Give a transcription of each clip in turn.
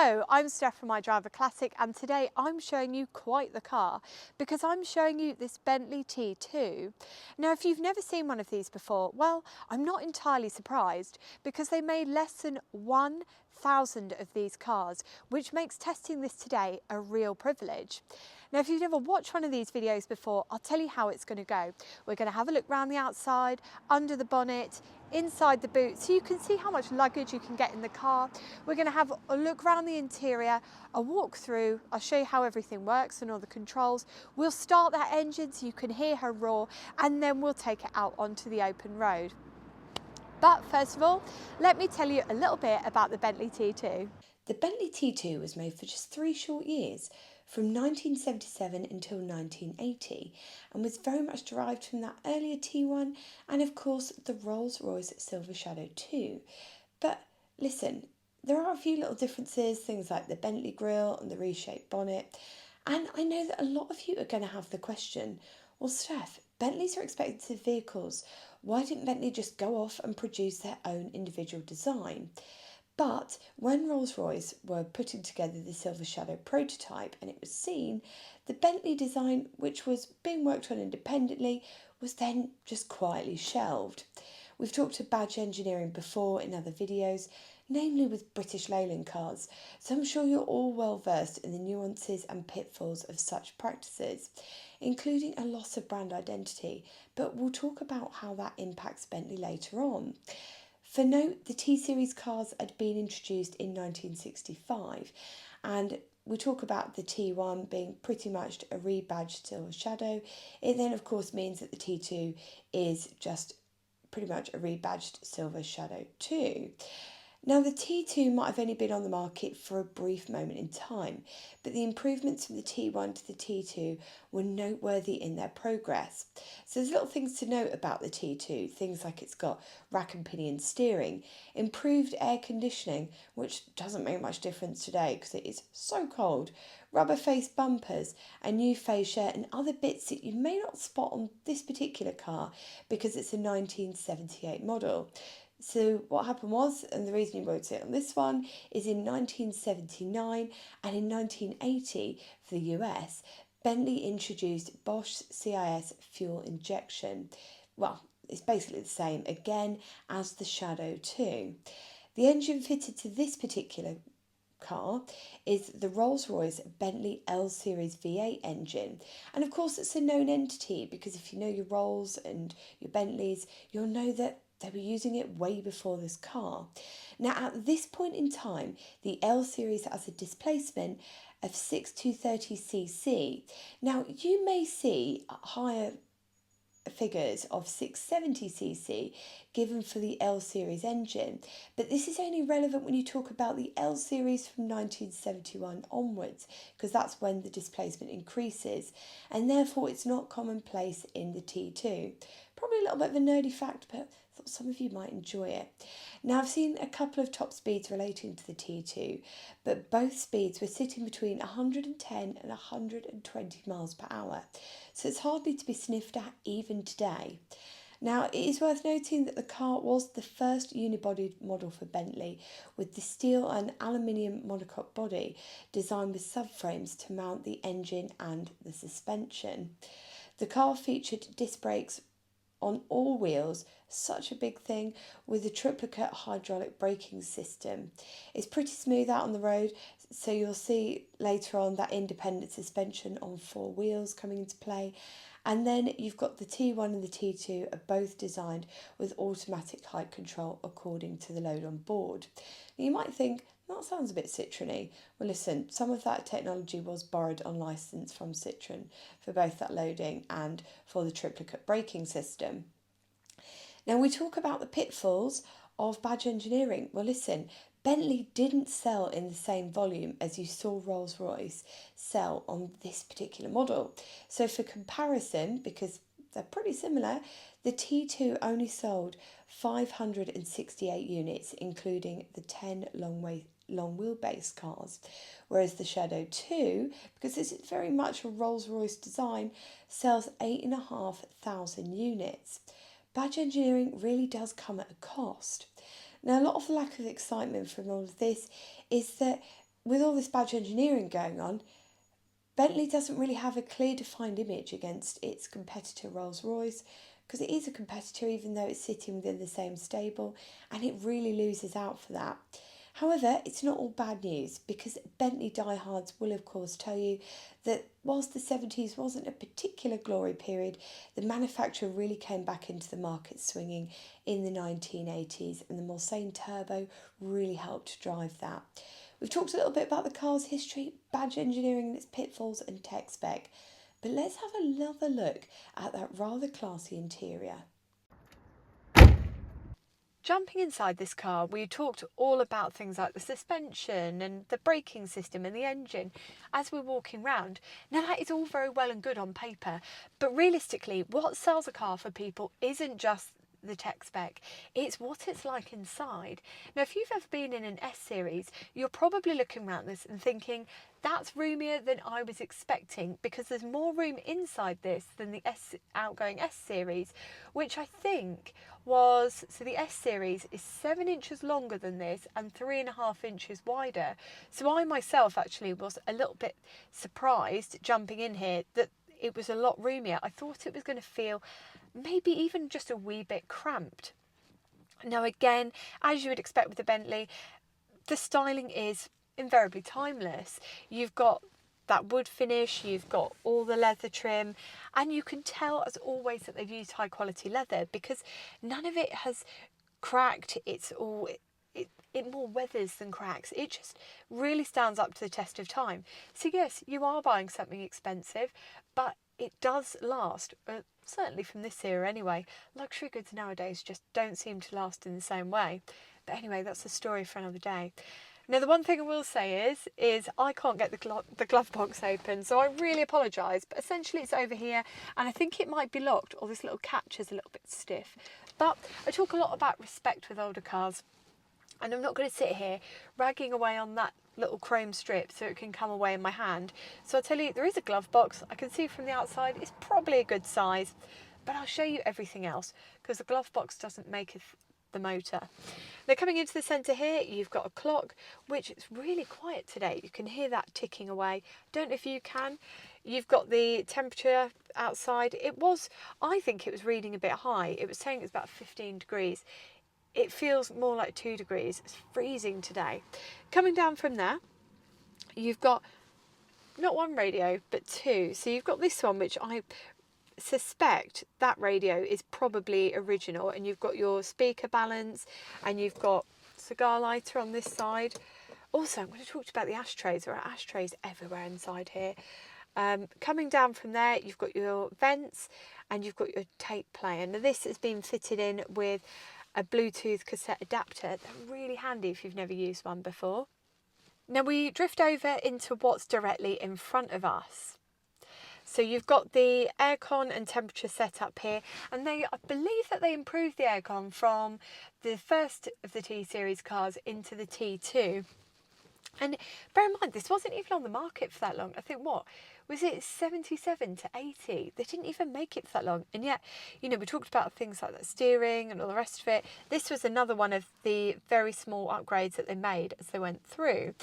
Hello, I'm Steph from My Driver Classic, and today I'm showing you quite the car because I'm showing you this Bentley T2. Now, if you've never seen one of these before, well, I'm not entirely surprised because they made less than 1,000 of these cars, which makes testing this today a real privilege. Now, if you've never watched one of these videos before, I'll tell you how it's going to go. We're going to have a look around the outside, under the bonnet, inside the boot, so you can see how much luggage you can get in the car. We're going to have a look around the interior, a walk through. I'll show you how everything works and all the controls. We'll start that engine so you can hear her roar, and then we'll take it out onto the open road. But first of all, let me tell you a little bit about the Bentley T2. The Bentley T2 was made for just 3 short years, from 1977 until 1980, and was very much derived from that earlier T1 and of course the Rolls Royce Shadow II. But listen, there are a few little differences, things like the Bentley grille and the reshaped bonnet, and I know that a lot of you are going to have the question, well Steph, Bentleys are expensive vehicles, why didn't Bentley just go off and produce their own individual design? But when Rolls-Royce were putting together the Silver Shadow prototype and it was seen, the Bentley design, which was being worked on independently, was then just quietly shelved. We've talked about badge engineering before in other videos, namely with British Leyland cars, so I'm sure you're all well versed in the nuances and pitfalls of such practices, including a loss of brand identity, but we'll talk about how that impacts Bentley later on. For note, the T-Series cars had been introduced in 1965, and we talk about the T1 being pretty much a rebadged Silver Shadow. It then of course means that the T2 is just pretty much a rebadged Silver Shadow II. Now the T2 might have only been on the market for a brief moment in time, but the improvements from the T1 to the T2 were noteworthy in their progress. So there's little things to note about the T2, things like it's got rack and pinion steering, improved air conditioning, which doesn't make much difference today because it is so cold, rubber face bumpers, a new fascia and other bits that you may not spot on this particular car because it's a 1978 model. So what happened was, and the reason you won't see it on this one, is in 1979 and in 1980 for the US, Bentley introduced Bosch CIS fuel injection. Well, it's basically the same again as the Shadow II. The engine fitted to this particular car is the Rolls Royce Bentley L Series V8 engine, and of course it's a known entity because if you know your Rolls and your Bentleys, you'll know that they were using it way before this car. Now at this point in time, the L Series has a displacement of 6230cc. Now you may see higher figures of 670cc given for the L Series engine, but this is only relevant when you talk about the L Series from 1971 onwards, because that's when the displacement increases, and therefore it's not commonplace in the T2. Probably a little bit of a nerdy fact, but I thought some of you might enjoy it. Now I've seen a couple of top speeds relating to the T2, but both speeds were sitting between 110 and 120 miles per hour, so it's hardly to be sniffed at even today. Now it is worth noting that the car was the first unibodied model for Bentley, with the steel and aluminium monocoque body designed with subframes to mount the engine and the suspension. The car featured disc brakes on all wheels, such a big thing, with a triplicate hydraulic braking system. It's pretty smooth out on the road, so you'll see later on that independent suspension on 4 wheels coming into play. And then you've got the T1 and the T2 are both designed with automatic height control according to the load on board. Now you might think, that sounds a bit Citroën-y. Well listen, some of that technology was borrowed on licence from Citroën for both that loading and for the triplicate braking system. Now we talk about the pitfalls of badge engineering. Well listen, Bentley didn't sell in the same volume as you saw Rolls-Royce sell on this particular model. So for comparison, because they're pretty similar, the T2 only sold 568 units, including the 10 long wheelbase cars, whereas the Shadow II, because this is very much a Rolls-Royce design, sells 8,500 units. Badge engineering really does come at a cost. Now, a lot of the lack of excitement from all of this is that with all this badge engineering going on, Bentley doesn't really have a clear defined image against its competitor Rolls Royce, because it is a competitor even though it's sitting within the same stable, and it really loses out for that. However, it's not all bad news, because Bentley diehards will of course tell you that whilst the 70s wasn't a particular glory period, the manufacturer really came back into the market swinging in the 1980s, and the Mulsanne Turbo really helped drive that. We've talked a little bit about the car's history, badge engineering and its pitfalls and tech spec, but let's have another look at that rather classy interior. Jumping inside this car, we talked all about things like the suspension and the braking system and the engine as we're walking round. Now that is all very well and good on paper, but realistically what sells a car for people isn't just the tech spec, it's what it's like inside. Now if you've ever been in an S series, you're probably looking around this and thinking that's roomier than I was expecting, because there's more room inside this than the outgoing S series, which I think was, so the S series is 7 inches longer than this and 3.5 inches wider. So I myself actually was a little bit surprised jumping in here that it was a lot roomier. I thought it was going to feel maybe even just a wee bit cramped. Now again, as you would expect with the Bentley, the styling is invariably timeless. You've got that wood finish, you've got all the leather trim, and you can tell as always that they've used high quality leather because none of it has cracked. It's all it more weathers than cracks. It just really stands up to the test of time. So yes, you are buying something expensive, but it does last, certainly from this era anyway. Luxury goods nowadays just don't seem to last in the same way. But anyway, that's a story for another day. Now the one thing I will say is I can't get the glove box open, so I really apologise, but essentially it's over here and I think it might be locked, or this little catch is a little bit stiff. But I talk a lot about respect with older cars, and I'm not going to sit here ragging away on that little chrome strip so it can come away in my hand. So I'll tell you, there is a glove box. I can see from the outside it's probably a good size, but I'll show you everything else because the glove box doesn't make the motor. Now coming into the centre here, you've got a clock, which is really quiet today. You can hear that ticking away. Don't know if you can. You've got the temperature outside. I think it was reading a bit high. It was saying it's about 15 degrees. It feels more like 2 degrees. It's freezing today. Coming down from there, you've got not one radio, but two. So you've got this one, which I suspect that radio is probably original, and you've got your speaker balance and you've got cigar lighter on this side. Also, I'm going to talk to you about the ashtrays. There are ashtrays everywhere inside here. Coming down from there, you've got your vents and you've got your tape player. Now this has been fitted in with a Bluetooth cassette adapter. They're really handy if you've never used one before. Now we drift over into what's directly in front of us. So you've got the aircon and temperature set up here, and I believe that they improved the aircon from the first of the T-Series cars into the T2. And bear in mind, this wasn't even on the market for that long. I think, what was it, 77 to 80? They didn't even make it for that long. And yet, you know, we talked about things like that steering and all the rest of it. This was another one of the very small upgrades that they made as they went through.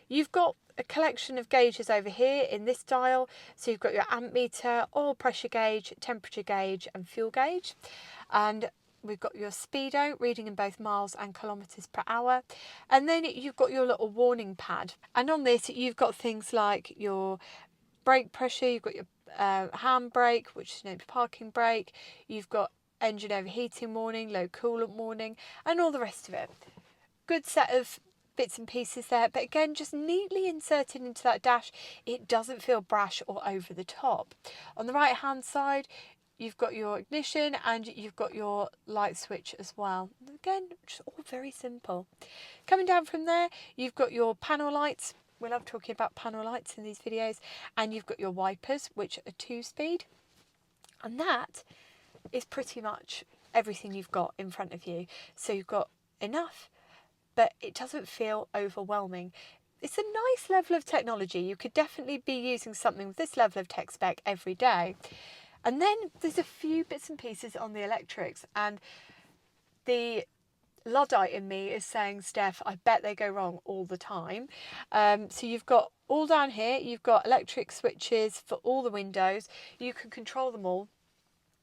You've got a collection of gauges over here in this dial. So you've got your amp meter, oil pressure gauge, temperature gauge and fuel gauge. And we've got your speedo reading in both miles and kilometres per hour. And then you've got your little warning pad. And on this, you've got things like your brake pressure, you've got your handbrake, which is named parking brake. You've got engine overheating warning, low coolant warning, and all the rest of it. Good set of bits and pieces there, but again, just neatly inserted into that dash. It doesn't feel brash or over the top. On the right hand side, you've got your ignition and you've got your light switch as well. Again, just all very simple. Coming down from there, you've got your panel lights. We love talking about panel lights in these videos. And you've got your wipers, which are 2-speed. And that is pretty much everything you've got in front of you. So you've got enough, but it doesn't feel overwhelming. It's a nice level of technology. You could definitely be using something with this level of tech spec every day. And then there's a few bits and pieces on the electrics, and the Luddite in me is saying, Steph, I bet they go wrong all the time. So you've got all down here, you've got electric switches for all the windows. You can control them all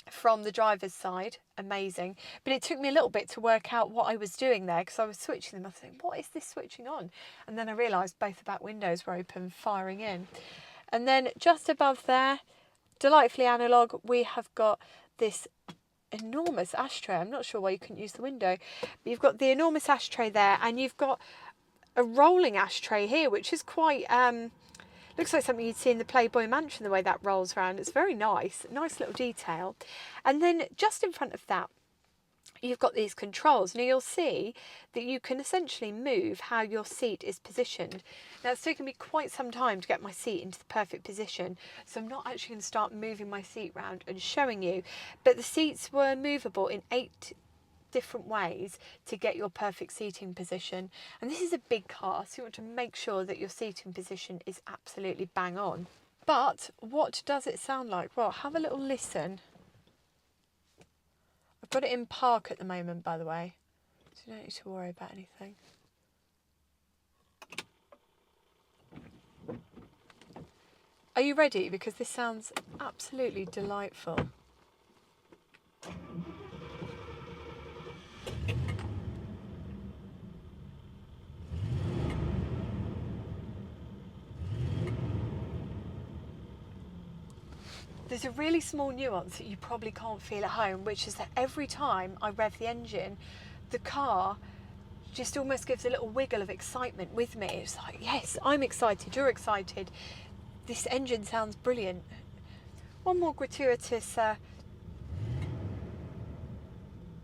from the driver's side. Amazing. But it took me a little bit to work out what I was doing there, because I was switching them. I was thinking, what is this switching on? And then I realised both the back windows were open, firing in. And then just above there, delightfully analogue, we have got this enormous ashtray. I'm not sure why you couldn't use the window, but you've got the enormous ashtray there, and you've got a rolling ashtray here, which is quite looks like something you'd see in the Playboy Mansion, the way that rolls around. It's very nice little detail. And then just in front of that, you've got these controls. Now you'll see that you can essentially move how your seat is positioned. Now it's taken me quite some time to get my seat into the perfect position, so I'm not actually going to start moving my seat around and showing you. But the seats were movable in 8 different ways to get your perfect seating position. And this is a big car, so you want to make sure that your seating position is absolutely bang on. But what does it sound like? Well, have a little listen. I've got it in park at the moment, by the way, so you don't need to worry about anything. Are you ready? Because this sounds absolutely delightful. There's a really small nuance that you probably can't feel at home, which is that every time I rev the engine, the car just almost gives a little wiggle of excitement with me. It's like, yes, I'm excited, you're excited. This engine sounds brilliant. One more gratuitous,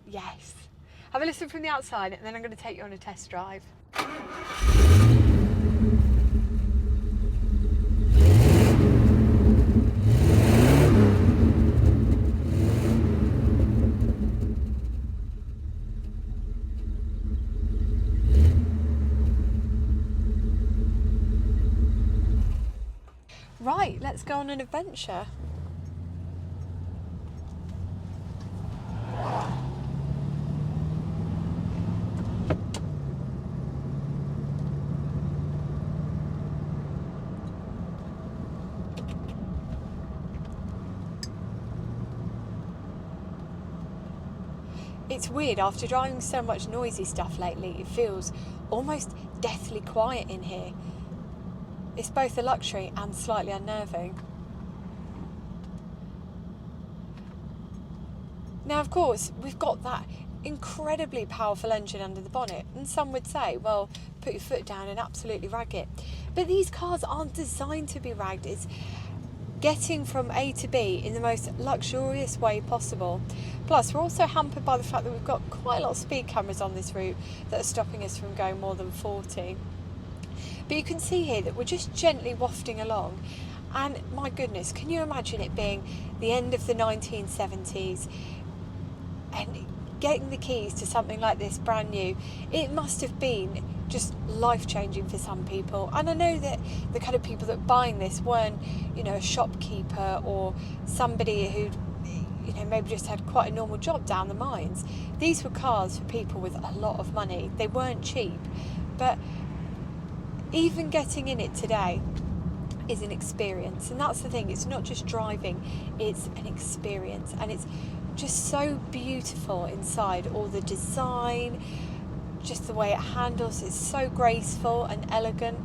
yes. Have a listen from the outside, and then I'm going to take you on a test drive. Right, let's go on an adventure. It's weird, after driving so much noisy stuff lately, it feels almost deathly quiet in here. It's both a luxury and slightly unnerving. Now, of course, we've got that incredibly powerful engine under the bonnet, and some would say, well, put your foot down and absolutely rag it. But these cars aren't designed to be ragged. It's getting from A to B in the most luxurious way possible. Plus, we're also hampered by the fact that we've got quite a lot of speed cameras on this route that are stopping us from going more than 40. But you can see here that we're just gently wafting along, and my goodness, can you imagine it being the end of the 1970s and getting the keys to something like this brand new? It must have been just life-changing for some people. And I know that the kind of people that are buying this weren't, a shopkeeper or somebody who'd maybe just had quite a normal job down the mines. These were cars for people with a lot of money. They weren't cheap, but even getting in it today is an experience. And that's the thing, it's not just driving, it's an experience, and it's just so beautiful inside. All the design, just the way it handles, it's so graceful and elegant.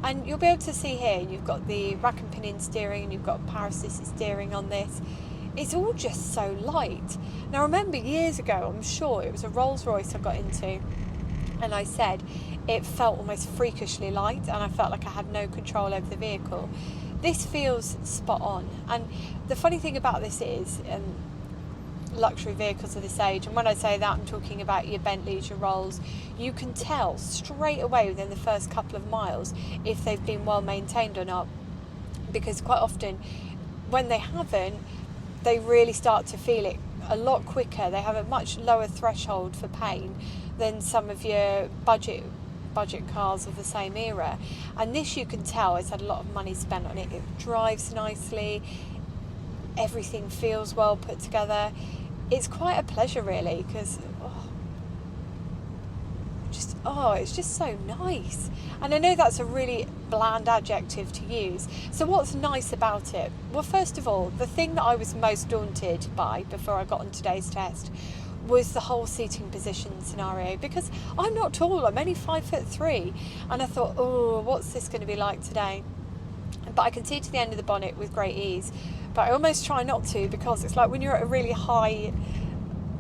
And you'll be able to see here, you've got the rack and pinion steering, and you've got power assisted steering on this. It's all just so light. Now, remember years ago, I'm sure it was a Rolls Royce I got into, and I said it felt almost freakishly light, and I felt like I had no control over the vehicle. This feels spot on. And the funny thing about this is, luxury vehicles of this age, and when I say that, I'm talking about your Bentleys, your Rolls, you can tell straight away within the first couple of miles if they've been well maintained or not, because quite often when they haven't, they really start to feel it a lot quicker. They have a much lower threshold for pain than some of your budget cars of the same era. And this, you can tell, it's had a lot of money spent on it. It drives nicely, everything feels well put together. It's quite a pleasure, really, because oh, it's just so nice. And I know that's a really bland adjective to use. So what's nice about it? Well, first of all, the thing that I was most daunted by before I got on today's test was the whole seating position scenario, because I'm not tall, I'm only 5'3", and I thought, oh, what's this going to be like today? But I can see to the end of the bonnet with great ease, but I almost try not to, because it's like when you're at a really high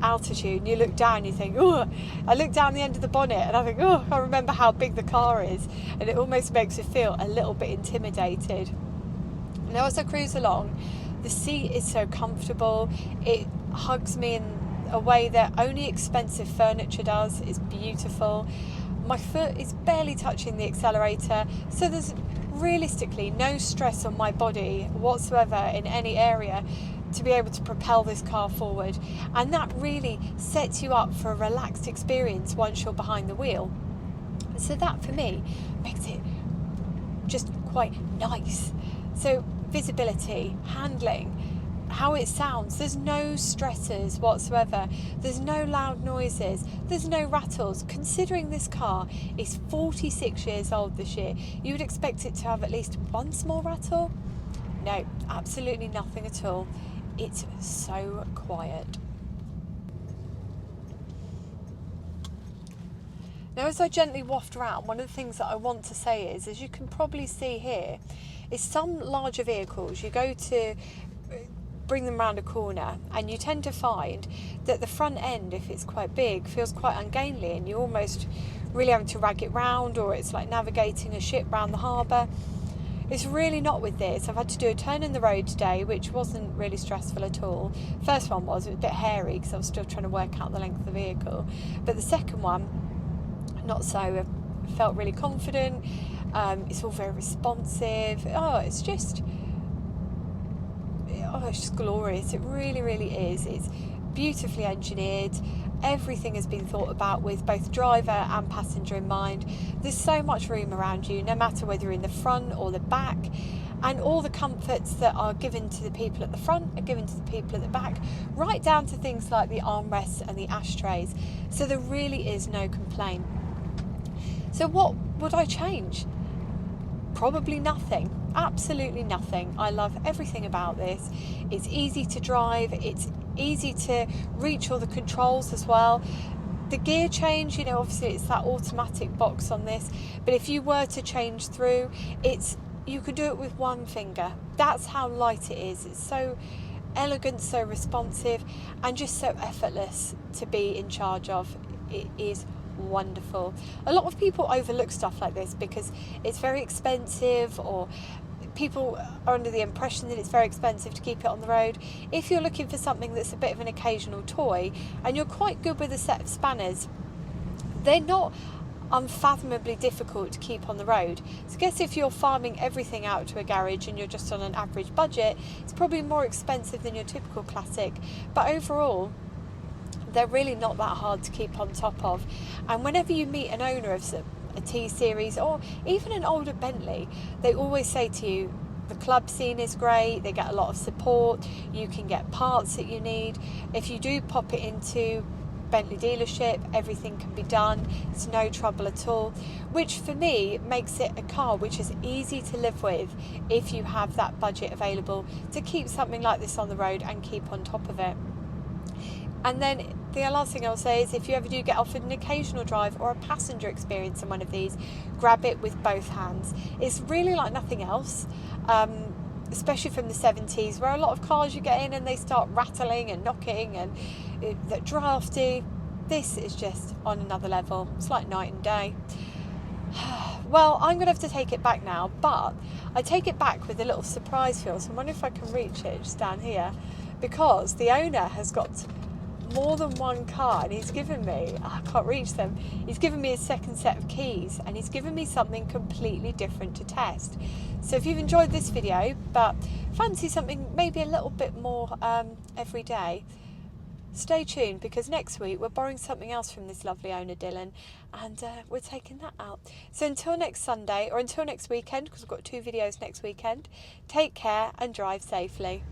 altitude and you look down, you think, oh, I look down the end of the bonnet and I think, oh, I remember how big the car is, and it almost makes me feel a little bit intimidated. Now as I cruise along, the seat is so comfortable, it hugs me in a way that only expensive furniture does. It's beautiful. My foot is barely touching the accelerator, so there's realistically no stress on my body whatsoever in any area to be able to propel this car forward, and that really sets you up for a relaxed experience once you're behind the wheel. So that for me makes it just quite nice. So visibility, handling, how it sounds, there's no stressors whatsoever, there's no loud noises, there's no rattles. Considering this car is 46 years old this year, you would expect it to have at least one small rattle. No, absolutely nothing at all. It's so quiet. Now as I gently waft around, one of the things that I want to say is, as you can probably see here, is some larger vehicles, you go to bring them around a corner and you tend to find that the front end, if it's quite big, feels quite ungainly, and you're almost really having to rag it round, or it's like navigating a ship round the harbour. It's really not with this. I've had to do a turn in the road today, which wasn't really stressful at all. First one was, it was a bit hairy because I was still trying to work out the length of the vehicle, but the second one, not so. I felt really confident. It's all very responsive. It's just glorious. It really, really is. It's beautifully engineered. Everything has been thought about with both driver and passenger in mind. There's so much room around you, no matter whether you're in the front or the back, and all the comforts that are given to the people at the front are given to the people at the back, right down to things like the armrests and the ashtrays. So there really is no complaint. So what would I change? Probably nothing. Absolutely nothing. I love everything about this. It's easy to drive, it's easy to reach all the controls as well. The gear change, obviously it's that automatic box on this, but if you were to change through, you could do it with one finger. That's how light it is. It's so elegant, so responsive, and just so effortless to be in charge of. It is wonderful. A lot of people overlook stuff like this because it's very expensive, or people are under the impression that it's very expensive to keep it on the road. If you're looking for something that's a bit of an occasional toy and you're quite good with a set of spanners, they're not unfathomably difficult to keep on the road. So I guess if you're farming everything out to a garage and you're just on an average budget, it's probably more expensive than your typical classic, but overall they're really not that hard to keep on top of. And whenever you meet an owner of a T-Series or even an older Bentley, they always say to you, the club scene is great, they get a lot of support, you can get parts that you need. If you do pop it into Bentley dealership, everything can be done, it's no trouble at all, which for me makes it a car which is easy to live with if you have that budget available to keep something like this on the road and keep on top of it. And then the last thing I'll say is, if you ever do get offered an occasional drive or a passenger experience in one of these, grab it with both hands. It's really like nothing else, especially from the 70s, where a lot of cars you get in and they start rattling and knocking and they're drafty. This is just on another level. It's like night and day. Well, I'm going to have to take it back now, but I take it back with a little surprise feel, so I wonder if I can reach it just down here, because the owner has got more than one car and he's given me, I can't reach them, he's given me a second set of keys and he's given me something completely different to test. So if you've enjoyed this video but fancy something maybe a little bit more every day, stay tuned, because next week we're borrowing something else from this lovely owner Dylan, and we're taking that out. So until next Sunday, or until next weekend, because we've got 2 videos next weekend, take care and drive safely.